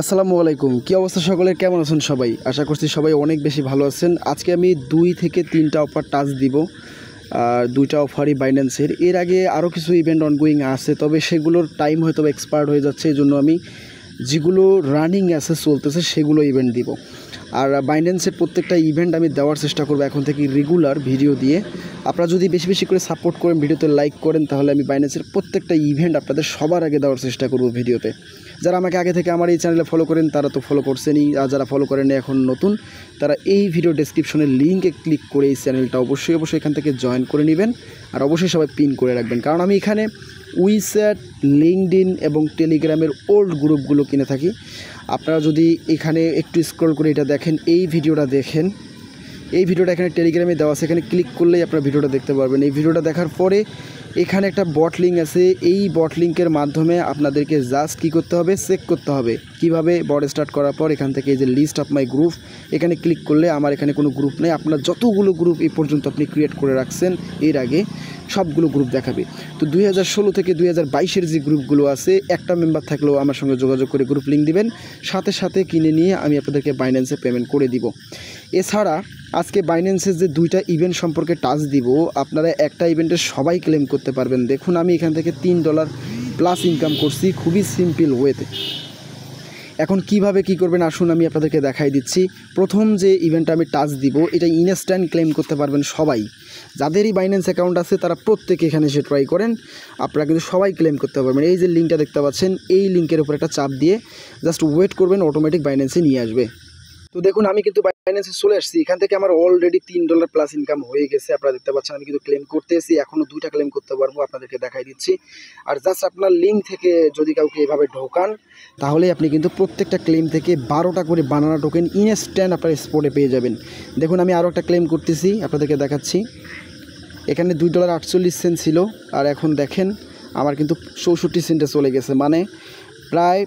আসসালামু আলাইকুম। কি অবস্থা সকলের, কেমন আছেন সবাই? আশা করছি সবাই অনেক বেশি ভালো আছেন। আজকে আমি 2 থেকে 3টা অফার টাচ দিব। আর 2টা অফারই বাইন্যান্সের। এর আগে আরও কিছু ইভেন্ট অনগোয়িং আছে, তবে সেগুলোর টাইম হয়তো এক্সপায়ার্ড হয়ে যাচ্ছে। এই জন্য আমি যেগুলো রানিং আছে, চলতেছে, সেগুলো ইভেন্ট দিব। আর বাইন্যান্সের প্রত্যেকটা ইভেন্ট আমি দেওয়ার চেষ্টা করব এখন থেকে রেগুলার ভিডিও দিয়ে। আপনারা যদি বেশি বেশি করে সাপোর্ট করেন, ভিডিওতে লাইক করেন, তাহলে আমি বাইন্যান্সের প্রত্যেকটা ইভেন্ট আপনাদের সবার আগে দেওয়ার চেষ্টা করব ভিডিওতে। যারা আমাকে আগে থেকে আমার এই চ্যানেলে ফলো করেন তারা তো ফলো করছেনই, আর যারা ফলো করেন এখন নতুন, তারা এই ভিডিও ডেসক্রিপশনের লিঙ্কে ক্লিক করে এই চ্যানেলটা অবশ্যই এখান থেকে জয়েন করে নেবেন। আর অবশ্যই সবাই পিন করে রাখবেন, কারণ আমি এখানে উইচ্যাট, লিঙ্কডইন এবং টেলিগ্রামের ওল্ড গ্রুপগুলো কিনে থাকি। আপনারা যদি এখানে একটু স্ক্রল করে এটা দেখেন, এই ভিডিওটা দেখেন, এই ভিডিওটা এখানে টেলিগ্রামে দেওয়া আছে, এখানে ক্লিক করলেই আপনারা ভিডিওটা দেখতে পারবেন। এই ভিডিওটা দেখার পরে এখানে একটা বট লিঙ্ক আছে, এই বট লিঙ্কের মাধ্যমে আপনাদেরকে জাস্ট কী করতে হবে, চেক করতে হবে কিভাবে বট স্টার্ট করার পর এখান থেকে এই যে লিস্ট অফ মাই গ্রুপ, এখানে ক্লিক করলে আমার এখানে কোনো গ্রুপ নেই। আপনার যতগুলো গ্রুপ এই পর্যন্ত আপনি ক্রিয়েট করে রাখছেন এর আগে, সবগুলো গ্রুপ দেখাবে। তো 2016 থেকে 2022-এর যে গ্রুপগুলো আছে, একটা মেম্বার থাকলেও আমার সঙ্গে যোগাযোগ করে গ্রুপ লিঙ্ক দিবেন, সাথে সাথে কিনে নিয়ে আমি আপনাদেরকে বাইন্যান্সে পেমেন্ট করে দিব। এছাড়া আজকে বাইন্যান্সের যে 2টা ইভেন্ট সম্পর্কে টাচ দিব, আপনারা একটা ইভেন্টে সবাই ক্লেম করতে পারবেন। দেখুন আমি এখান থেকে $3 প্লাস ইনকাম করছি খুবই সিম্পল ওয়েতে। এখন কিভাবে কি করবেন আসুন আমি আপনাদেরকে দেখাই দিচ্ছি। প্রথম যে ইভেন্টটা আমি টাচ দিব, এটা ইনস্ট্যান্ট ক্লেম করতে পারবেন সবাই। যাদেরই বাইন্যান্স অ্যাকাউন্ট আছে তারা প্রত্যেকে এখানে এসে ট্রাই করেন, আপনারা কিন্তু সবাই ক্লেম করতে পারবেন। এই যে লিঙ্কটা দেখতে পাচ্ছেন, এই লিঙ্কের উপর একটা চাপ দিয়ে জাস্ট ওয়েট করবেন, অটোমেটিক বাইন্যান্সে নিয়ে আসবে। তো দেখুন আমি কিন্তু বাইন্যান্সে চলে আসছি, এখান থেকে আমার অলরেডি $3 প্লাস ইনকাম হয়ে গেছে। আপনারা দেখতে পাচ্ছেন আমি কিন্তু ক্লেম করতেছি, এখনও 2টা ক্লেম করতে পারবো, আপনাদেরকে দেখাই দিচ্ছি। আর জাস্ট আপনার লিঙ্ক থেকে যদি কাউকে এভাবে ঢোকান, তাহলে আপনি কিন্তু প্রত্যেকটা ক্লেম থেকে 12টা করে বানানা টোকেন ইনস্ট্যান্ট আপনার স্পটে পেয়ে যাবেন। দেখুন আমি আরও একটা ক্লেম করতেছি, আপনাদেরকে দেখাচ্ছি। এখানে $2.48 ছিল, আর এখন দেখেন আমার কিন্তু 64 সেন্টে চলে গেছে, মানে প্রায়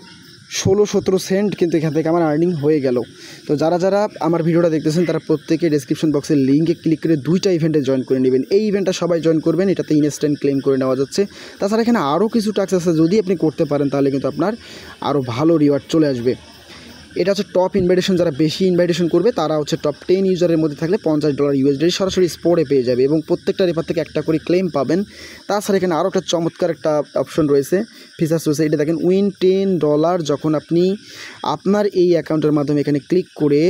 16-17 সেন্ট কিন্তু এখান থেকে আমার আর্নিং হয়ে গেল। তো যারা যারা আমার ভিডিওটা দেখতেছেন তারা প্রত্যেকে ডেসক্রিপশন বক্সের লিঙ্কে ক্লিক করে 2টা ইভেন্টে জয়েন করে নেবেন। এই ইভেন্টটা সবাই জয়েন করবেন, এটাতে ইনস্ট্যান্ট ক্লেম করে নেওয়া যাচ্ছে। তাছাড়া এখানে আরও কিছু টাস্ক আছে, যদি আপনি করতে পারেন তাহলে কিন্তু আপনার আরও ভালো রিওয়ার্ড চলে আসবে। এটা হচ্ছে টপ ইনভাইটেশন, যারা বেশি ইনভাইটেশন করবে তারা হচ্ছে টপ 10 ইউজারের মধ্যে থাকলে $50 USD সরাসরি স্পটে পেয়ে যাবে, এবং প্রত্যেকটা রেফার থেকে একটা করে ক্লেম পাবেন। তাছাড়া এখানে আরও একটা চমৎকার একটা অপশন রয়েছে, ফিচার্স রয়েছে, এটা দেখেন উইন $10। যখন আপনি আপনার এই অ্যাকাউন্টের মাধ্যমে এখানে ক্লিক করে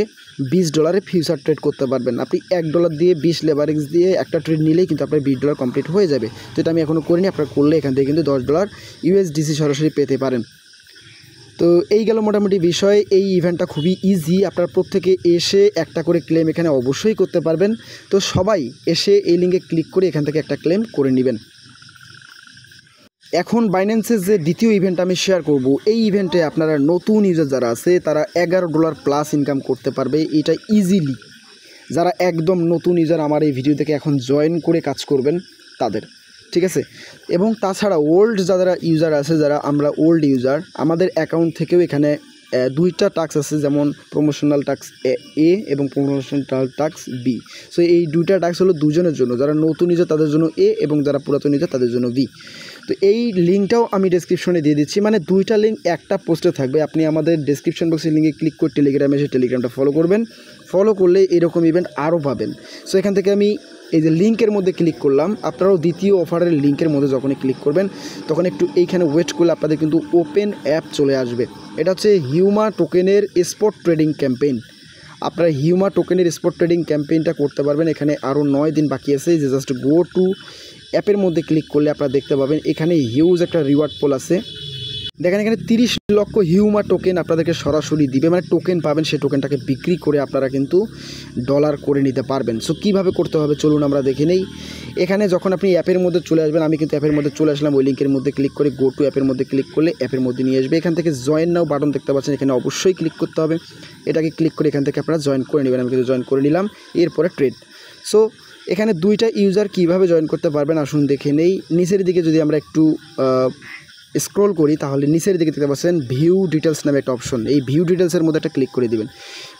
$20 ফিউচার ট্রেড করতে পারবেন। আপনি $1 দিয়ে 20 লেভারেজ দিয়ে একটা ট্রেড নিলেই কিন্তু আপনার $20 কমপ্লিট হয়ে যাবে। তো এটা আমি এখনও করিনি, আপনারা করলে এখান থেকে কিন্তু $10 USDC সরাসরি পেতে পারেন। তো এই গেল মোটামুটি বিষয়। এই ইভেন্টটা খুবই ইজি, আপনারা প্রত্যেকে এসে একটা করে ক্লেম এখানে অবশ্যই করতে পারবেন। তো সবাই এসে এই লিঙ্কে ক্লিক করে এখান থেকে একটা ক্লেম করে নেবেন। এখন বাইন্যান্সের যে দ্বিতীয় ইভেন্ট আমি শেয়ার করব, এই ইভেন্টে আপনারা নতুন ইউজার যারা আছে তারা $11 প্লাস ইনকাম করতে পারবে, এটা ইজিলি। যারা একদম নতুন ইউজার আমার এই ভিডিও থেকে এখন জয়েন করে কাজ করবেন তাদের, ঠিক আছে। এবং তাছাড়া ওল্ড যারা ইউজার আছে, যারা আমরা ওল্ড ইউজার, আমাদের অ্যাকাউন্ট থেকেও এখানে 2টা টাস্ক আছে, যেমন প্রমোশনাল টাস্ক এ এবং প্রমোশনাল টাস্ক বি। সো এই 2টা টাস্ক হলো দুজনের জন্য, যারা নতুন ইউজার তাদের জন্য এ, এবং যারা পুরাতন ইউজার তাদের জন্য বি। তো এই লিঙ্কটাও আমি ডেসক্রিপশনে দিয়ে দিচ্ছি, মানে 2টা লিঙ্ক একটা পোস্টে থাকবে। আপনি আমাদের ডেসক্রিপশন বক্সের লিঙ্কে ক্লিক করে টেলিগ্রামে এসে টেলিগ্রামটা ফলো করবেন, ফলো করলে এরকম ইভেন্ট আরও পাবেন। সো এখান থেকে আমি এই যে লিঙ্কের মধ্যে ক্লিক করলাম, আপনারাও দ্বিতীয় অফারের লিঙ্কের মধ্যে যখনই ক্লিক করবেন তখন একটু এইখানে ওয়েট করলে আপনাদের কিন্তু ওপেন অ্যাপ চলে আসবে। এটা হচ্ছে হিউমা টোকেনের স্পট ট্রেডিং ক্যাম্পেইন। আপনারা হিউমা টোকেনের স্পট ট্রেডিং ক্যাম্পেইনটা করতে পারবেন। এখানে আরও 9 দিন বাকি আছে, যে জাস্ট গো টু অ্যাপের মধ্যে ক্লিক করলে আপনারা দেখতে পাবেন এখানে হিউজ একটা রিওয়ার্ড পোল আছে। দেখেন এখানে 30 লক্ষ হিউমা টোকেন আপনাদেরকে সরাসরি দিবে, মানে টোকেন পাবেন, সেই টোকেনটাকে বিক্রি করে আপনারা কিন্তু ডলার করে নিতে পারবেন। সো কীভাবে করতে হবে চলুন আমরা দেখে নেই। এখানে যখন আপনি অ্যাপের মধ্যে চলে আসবেন, আমি কিন্তু অ্যাপের মধ্যে চলে আসলাম, ওই লিঙ্কের মধ্যে ক্লিক করে গো টু অ্যাপের মধ্যে ক্লিক করলে অ্যাপের মধ্যে নিয়ে আসবে। এখান থেকে জয়েন নাও বাটন দেখতে পাচ্ছেন, এখানে অবশ্যই ক্লিক করতে হবে। এটাকে ক্লিক করে এখান থেকে আপনারা জয়েন করে নেবেন। আমি কিন্তু জয়েন করে নিলাম, এরপরে ট্রেড। সো এখানে 2টা ইউজার কীভাবে জয়েন করতে পারবেন আসুন দেখে নেই। নিচের দিকে যদি আমরা একটু স্ক্রল করি তাহলে নিচের দিকে দেখতে পাচ্ছেন ভিউ ডিটেলস নামে একটা অপশন, এই ভিউ ডিটেলসের মধ্যে একটা ক্লিক করে দিবেন।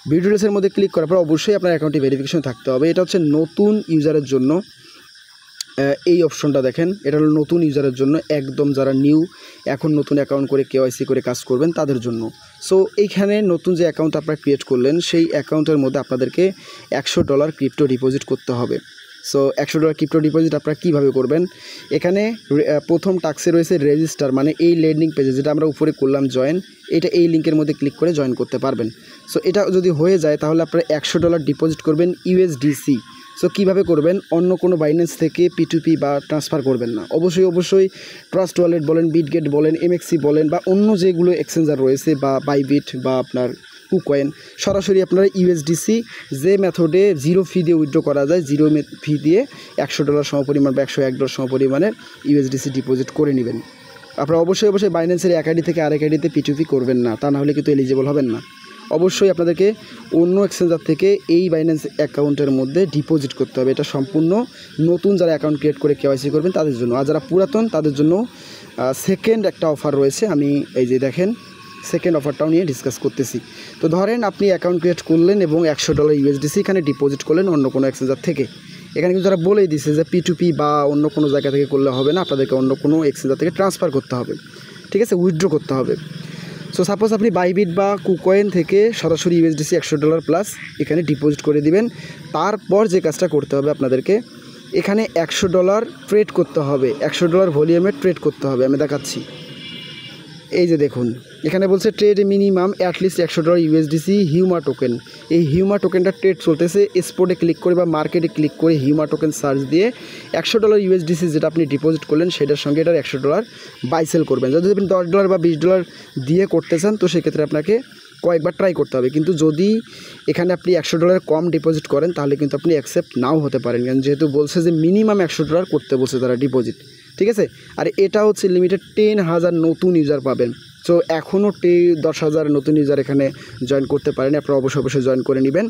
ভিউ ডিটেলসের মধ্যে ক্লিক করার পর অবশ্যই আপনার অ্যাকাউন্টে ভেরিফিকেশন থাকতে হবে। এটা হচ্ছে নতুন ইউজারের জন্য, এই অপশনটা দেখেন, এটা হলো নতুন ইউজারের জন্য, একদম যারা নিউ এখন নতুন অ্যাকাউন্ট করে কেওয়াইসি করে কাজ করবেন তাদের জন্য। সো এইখানে নতুন যে অ্যাকাউন্ট আপনারা ক্রিয়েট করলেন সেই অ্যাকাউন্টের মধ্যে আপনাদেরকে $100 ক্রিপ্টো ডিপোজিট করতে হবে। সো $100 ক্রিপ্টো ডিপোজিট আপনারা কীভাবে করবেন, এখানে প্রথম টাস্কে রয়েছে রেজিস্টার, মানে এই ল্যান্ডিং পেজে যেটা আমরা উপরে করলাম জয়েন, এটা এই লিঙ্কের মধ্যে ক্লিক করে জয়েন করতে পারবেন। সো এটা যদি হয়ে যায় তাহলে আপনারা $100 ডিপোজিট করবেন USDC। সো কীভাবে করবেন, অন্য কোনো বাইন্যান্স থেকে P2P বা ট্রান্সফার করবেন না, অবশ্যই ট্রাস্ট ওয়ালেট বলেন, বিটগেট বলেন, MXC বলেন বা অন্য যেগুলো এক্সচেঞ্জার রয়েছে বা বাইবিট বা আপনার কুকয়েন, সরাসরি আপনারা USDC যে মেথডে 0 ফি দিয়ে উইথড্র করা যায়, 0 ফি দিয়ে $100 সমপরিমাণ বা $101 সমপরিমাণের USDC ডিপোজিট করে নেবেন। আপনারা অবশ্যই বাইন্যান্সের এক আইডি থেকে আরেক আইডিতে P2P করবেন না, তা না হলে কিন্তু এলিজিবল হবেন না। অবশ্যই আপনাদেরকে অন্য এক্সচেঞ্জার থেকে এই বাইন্যান্স অ্যাকাউন্টের মধ্যে ডিপোজিট করতে হবে। এটা সম্পূর্ণ নতুন যারা অ্যাকাউন্ট ক্রিয়েট করে কেওয়াইসি করবেন তাদের জন্য, আর যারা পুরাতন তাদের জন্য সেকেন্ড একটা অফার রয়েছে। আমি এই যে দেখেন সেকেন্ড অফারটাও নিয়ে ডিসকাস করতেছি। তো ধরেন আপনি অ্যাকাউন্ট ক্রিয়েট করলেন এবং $100 USDC এখানে ডিপোজিট করলেন অন্য কোনো এক্সচেঞ্জার থেকে। এখানে কিন্তু যারা বলেই দিচ্ছে যে P2P বা অন্য কোনো জায়গা থেকে করলে হবে না, আপনাদেরকে অন্য কোনো এক্সচেঞ্জার থেকে ট্রান্সফার করতে হবে, ঠিক আছে, উইথড্র করতে হবে। সো সাপোজ আপনি বাইবিট বা কুকয়েন থেকে সরাসরি USDC $100 প্লাস এখানে ডিপোজিট করে দিবেন। তারপর যে কাজটা করতে হবে আপনাদেরকে, এখানে $100 ট্রেড করতে হবে, $100 ভলিউমে ট্রেড করতে হবে। আমি দেখাচ্ছি, এই যে দেখুন এখানে বলছে trade minimum at least $100 USDC Huma token. এই হিউমা টোকেনটা ট্রেড চলতেছে, স্পটে ক্লিক করে বা মার্কেটে ক্লিক করে হিউমা টোকেন সার্চ দিয়ে $100 USDC যেটা আপনি ডিপোজিট করলেন সেটার সঙ্গে এটার $100 বাই সেল করবেন। যদি আপনি $10 বা $20 দিয়ে করতে চান তো সেক্ষেত্রে আপনাকে কয়েকবার ট্রাই করতে হবে, কিন্তু যদি এখানে আপনি $100 কম ডিপোজিট করেন তাহলে কিন্তু আপনি অ্যাকসেপ্ট নাও হতে পারেন, কারণ যেহেতু বলছে যে মিনিমাম $100 করতে বলছে তারা ডিপোজিট, ঠিক আছে। আর এটা হচ্ছে লিমিটেড 10,000 নতুন ইউজার পাবেন। সো এখনও 10,000 নতুন ইউজার এখানে জয়েন করতে পারেন, আপনারা অবশ্যই জয়েন করে নেবেন।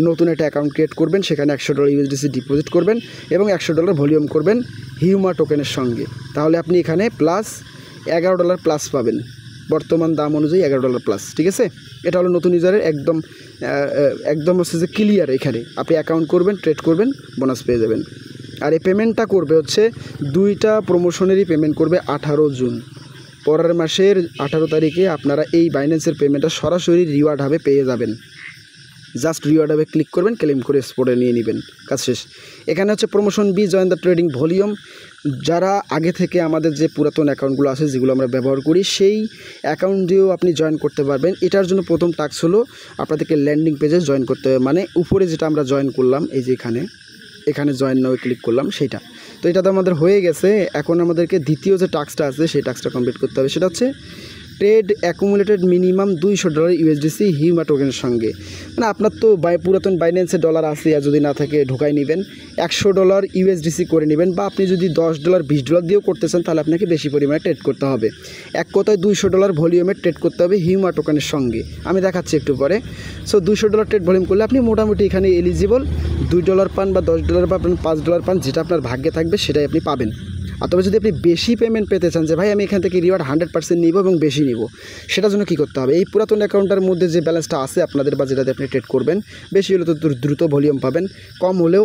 নতুন একটা অ্যাকাউন্ট ক্রিয়েট করবেন, সেখানে $100 USDC ডিপোজিট করবেন এবং $100 ভলিউম করবেন হিউমা টোকেনের সঙ্গে, তাহলে আপনি এখানে প্লাস $11 প্লাস পাবেন, বর্তমান দাম অনুযায়ী $11 প্লাস, ঠিক আছে। এটা হলো নতুন ইউজারের একদম হচ্ছে যে ক্লিয়ার। এখানে আপনি অ্যাকাউন্ট করবেন, ট্রেড করবেন, বোনাস পেয়ে যাবেন। আর এই পেমেন্টটা করবে হচ্ছে দুইটা প্রমোশনেরই পেমেন্ট করবে 18 জুন, পরের মাসের 18 তারিখে আপনারা এই বাইন্যান্সের পেমেন্টটা সরাসরি রিওয়ার্ড হাবে পেয়ে যাবেন। জাস্ট রিওয়ার্ড হাবে ক্লিক করবেন, ক্লেম করে স্পটে নিয়ে নেবেন, কাজ শেষ। এখানে হচ্ছে promotion B join the trading volume. যারা আগে থেকে আমাদের যে পুরাতন অ্যাকাউন্টগুলো আছে যেগুলো আমরা ব্যবহার করি সেই অ্যাকাউন্ট দিয়েও আপনি জয়েন করতে পারবেন। এটার জন্য প্রথম টাস্ক হলো আপনাদেরকে ল্যান্ডিং পেজে জয়েন করতে হবে, মানে উপরে যেটা আমরা জয়েন করলাম এই যে এখানে জয়েন নাও ক্লিক করলাম সেইটা। তো এটা তো আমাদের হয়ে গেছে, এখন আমাদেরকে দ্বিতীয় যে টাস্কটা আছে সেই টাস্কটা কমপ্লিট করতে হবে। সেটা হচ্ছে ট্রেড অ্যাকুমুলেটেড মিনিমাম $200 USDC হিউমা টোকেনের সঙ্গে। মানে আপনার তো পুরাতন বাইন্যান্সে ডলার আছে, আর যদি না থাকে ঢোকাই নেবেন, $100 USDC করে নেবেন, বা আপনি যদি $10 $20 দিয়েও করতে চান তাহলে আপনাকে বেশি পরিমাণে ট্রেড করতে হবে। এক কথায় $200 ভলিউমে ট্রেড করতে হবে হিউমা টোকেনের সঙ্গে। আমি দেখাচ্ছি একটু পরে। সো $200 ট্রেড ভলিউম করলে আপনি মোটামুটি এখানে এলিজিবল, $2 পান বা $10 বা আপনি $5 পান, যেটা আপনার ভাগ্যে থাকবে সেটাই আপনি পাবেন। আর তবে যদি আপনি বেশি পেমেন্ট পেতে চান যে ভাই আমি এখান থেকে রিওয়ার্ড 100% নিব এবং বেশি নিব, সেটার জন্য কী করতে হবে, এই পুরাতন অ্যাকাউন্টের মধ্যে যে ব্যালেন্সটা আছে আপনাদের বা যেটাতে আপনি ট্রেড করবেন, বেশি হলে তো দ্রুত ভলিউম পাবেন, কম হলেও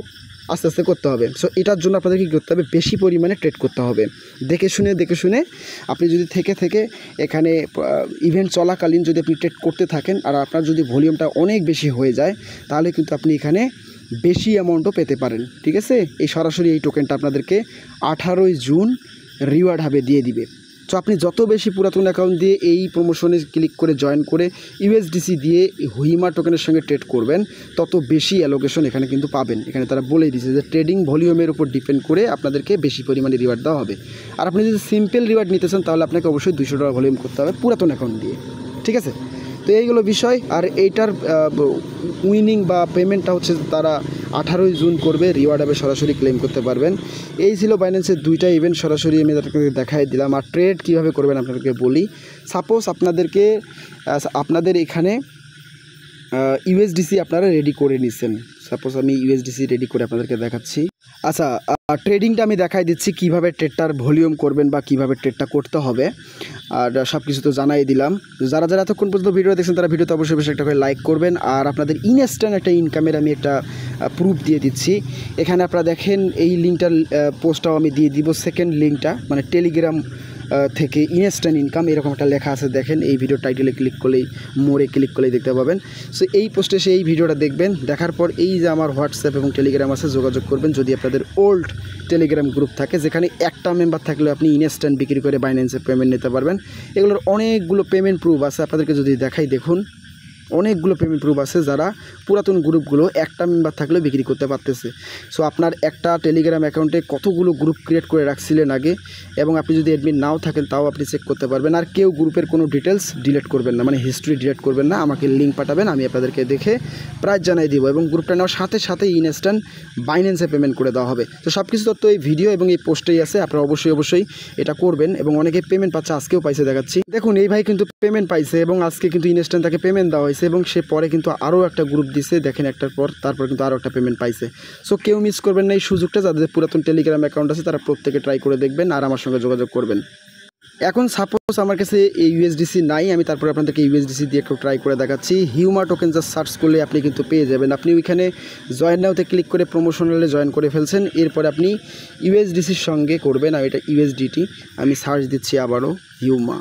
আস্তে আস্তে করতে হবে। সো এটার জন্য আপনাদের কী করতে হবে, বেশি পরিমাণে ট্রেড করতে হবে, দেখে শুনে আপনি যদি থেকে এখানে ইভেন্ট চলাকালীন যদি আপনি ট্রেড করতে থাকেন আর আপনার যদি ভলিউমটা অনেক বেশি হয়ে যায় তাহলে কিন্তু আপনি এখানে বেশি অ্যামাউন্টও পেতে পারেন, ঠিক আছে। এই সরাসরি এই টোকেনটা আপনাদেরকে 18 জুন রিওয়ার্ড হাবে দিয়ে দিবে। সো আপনি যত বেশি পুরাতন অ্যাকাউন্ট দিয়ে এই প্রমোশনে ক্লিক করে জয়েন করে USDC দিয়ে হিউমা টোকেনের সঙ্গে ট্রেড করবেন তত বেশি অ্যালোকেশন এখানে কিন্তু পাবেন। এখানে তারা বলেই দিয়েছে যে ট্রেডিং ভলিউমের উপর ডিপেন্ড করে আপনাদেরকে বেশি পরিমাণে রিওয়ার্ড দেওয়া হবে। আর আপনি যদি সিম্পল রিওয়ার্ড নিতে চান তাহলে আপনাকে অবশ্যই $200 ভলিউম করতে হবে পুরাতন অ্যাকাউন্ট দিয়ে, ঠিক আছে। তো এইগুলো বিষয়। আর এইটার উইনিং বা পেমেন্টটা হচ্ছে তারা 18 জুন করবে, রিওয়ার্ড হবে, সরাসরি ক্লেম করতে পারবেন। এই ছিল বাইন্যান্সের দুইটা ইভেন্ট, সরাসরি আমি তাদেরকে দেখাই দিলাম। আর ট্রেড কীভাবে করবেন আপনাদেরকে বলি। সাপোজ আপনাদের এখানে USDC আপনারা রেডি করে নিচ্ছেন, সো সাপোজ আমি ইউএসডিসি রেডি করে আপনাদেরকে দেখাচ্ছি। আচ্ছা, ট্রেডিংটা আমি দেখাই দিচ্ছি কিভাবে ট্রেডটার ভলিউম করবেন বা কিভাবে ট্রেডটা করতে হবে, আর সব কিছু তো জানাই দিলাম। যারা যারা এতক্ষণ পর্যন্ত ভিডিও দেখছেন তারা ভিডিওতে অবশ্যই বেশি একটা করে লাইক করবেন। আর আপনাদের ইনস্ট্যান্ট একটা ইনকামের আমি একটা প্রুফ দিয়ে দিচ্ছি। এখানে আপনারা দেখেন এই লিঙ্কটার পোস্টটাও আমি দিয়ে দিব, সেকেন্ড লিঙ্কটা মানে টেলিগ্রাম থেকে ইনস্ট্যান্ট ইনকাম এরকম একটা লেখা আছে, দেখেন এই ভিডিও টাইটেলে ক্লিক করলেই মোড়ে ক্লিক করলেই দেখতে পাবেন। সো এই পোস্টে এসে এই ভিডিওটা দেখবেন, দেখার পর এই যে আমার হোয়াটসঅ্যাপ এবং টেলিগ্রাম আছে যোগাযোগ করবেন। যদি আপনাদের ওল্ড টেলিগ্রাম গ্রুপ থাকে যেখানে একটা মেম্বার থাকলে আপনি ইনস্ট্যান্ট বিক্রি করে বাইন্যান্সে পেমেন্ট নিতে পারবেন। এগুলোর অনেকগুলো পেমেন্ট প্রুফ আছে, আপনাদেরকে যদি দেখাই দেখুন অনেকগুলো পেমেন্ট প্রুফ আছে যারা পুরাতন গ্রুপগুলো একটা মেম্বার থাকলে বিক্রি করতে পারতেছে। সো আপনার একটা টেলিগ্রাম অ্যাকাউন্টে কতগুলো গ্রুপ ক্রিয়েট করে রাখছিলেন আগে, এবং আপনি যদি অ্যাডমিন নাও থাকেন তাও আপনি চেক করতে পারবেন। আর কেউ গ্রুপের কোনো ডিটেলস ডিলিট করবেন না, মানে হিস্ট্রি ডিলিট করবেন না, আমাকে লিঙ্ক পাঠাবেন, আমি আপনাদেরকে দেখে প্রাইস জানাই দিব এবং গ্রুপটা নেওয়ার সাথে সাথে ইনস্ট্যান্ট বাইন্যান্সে পেমেন্ট করে দেওয়া হবে। তো সব কিছু তথ্য এই ভিডিও এবং এই পোস্টেই আছে, আপনারা অবশ্যই এটা করবেন। এবং অনেকে পেমেন্ট পাচ্ছে, আজকেও পাইছে দেখাচ্ছি। দেখুন এই ভাই কিন্তু পেমেন্ট পাইছে এবং আজকে কিন্তু ইনস্ট্যান্ট তাকে পেমেন্ট দেওয়া হয়েছে এবং সে পরে কিন্তু আরও একটা গ্রুপ দিছে, দেখেন একটার পর তারপর কিন্তু আরও একটা পেমেন্ট পাইছে। সো কেউ মিস করবেন না এই সুযোগটা, যাদের পুরাতন টেলিগ্রাম অ্যাকাউন্ট আছে তারা প্রত্যেকে ট্রাই করে দেখবেন আর আমার সঙ্গে যোগাযোগ করবেন। এখন সাপোজ আমার কাছে এই ইউএসডিসি নাই, আমি তারপরে আপনাদেরকে ইউএসডিসি দিয়ে একটু ট্রাই করে দেখাচ্ছি। হিউমা টোকেন জাস্ট সার্চ করলে আপনি কিন্তু পেয়ে যাবেন। আপনি ওইখানে জয়েন নাওতে ক্লিক করে প্রমোশনালে জয়েন করে ফেলছেন, এরপরে আপনি ইউএসডিসির সঙ্গে করবেন। আর এটা ইউএসডিটি, আমি সার্চ দিচ্ছি আবারও হিউমা।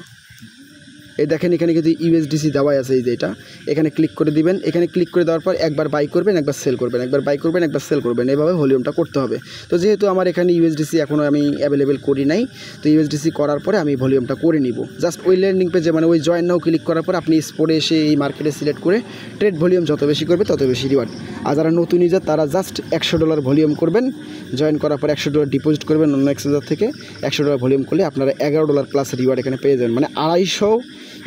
এই দেখেন এখানে কিন্তু ইউএসডিসি দেওয়াই আছে, এই যে এটা, এখানে ক্লিক করে দিবেন। এখানে ক্লিক করে দেওয়ার পর একবার বাই করবেন, একবার সেল করবেন, একবার বাই করবেন, একবার সেল করবেন, এভাবে ভলিউমটা করতে হবে। তো যেহেতু আমার এখানে ইউএসডিসি এখনও আমি অ্যাভেলেবেল করি নাই, তো ইউএসডিসি করার পরে আমি ভলিউমটা করে নিব। জাস্ট ওই ল্যান্ডিং পেজে মানে ওই জয়েন নাও ক্লিক করার পর আপনি স্পটে এসে এই মার্কেটে সিলেক্ট করে ট্রেড ভলিউম যত বেশি করবে তত বেশি রিওয়ার্ড। আর যারা নতুন ইউজার তারা জাস্ট $100 ভলিউম করবেন, জয়েন করার পর $100 ডিপোজিট করবেন অন্য এক্সচেঞ্জার থেকে। $100 ভলিউম করলে আপনারা $11 প্লাস রিওয়ার্ড এখানে পেয়ে যাবেন, মানে 250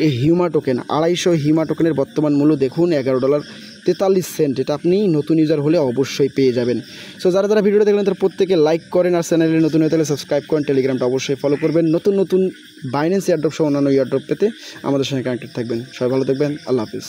এই হিউমা টোকেন। 250 হিউমা টোকেনের বর্তমান মূল্য দেখুন $11.43। এটা আপনি নতুন ইউজার হলে অবশ্যই পেয়ে যাবেন। সো যারা যারা ভিডিওটা দেখলেন তারা প্রত্যেকে লাইক করেন, আর চ্যানেলে নতুন হয়ে থাকলে সাবস্ক্রাইব করেন, টেলিগ্রামটা অবশ্যই ফলো করবেন। নতুন বাইন্যান্স এয়ারড্রপ সহ অন্যান্য এয়ারড্রপ পেতে আমাদের সঙ্গে কানেক্টেড থাকবেন। সবাই ভালো থাকবেন, আল্লাহ হাফিজ।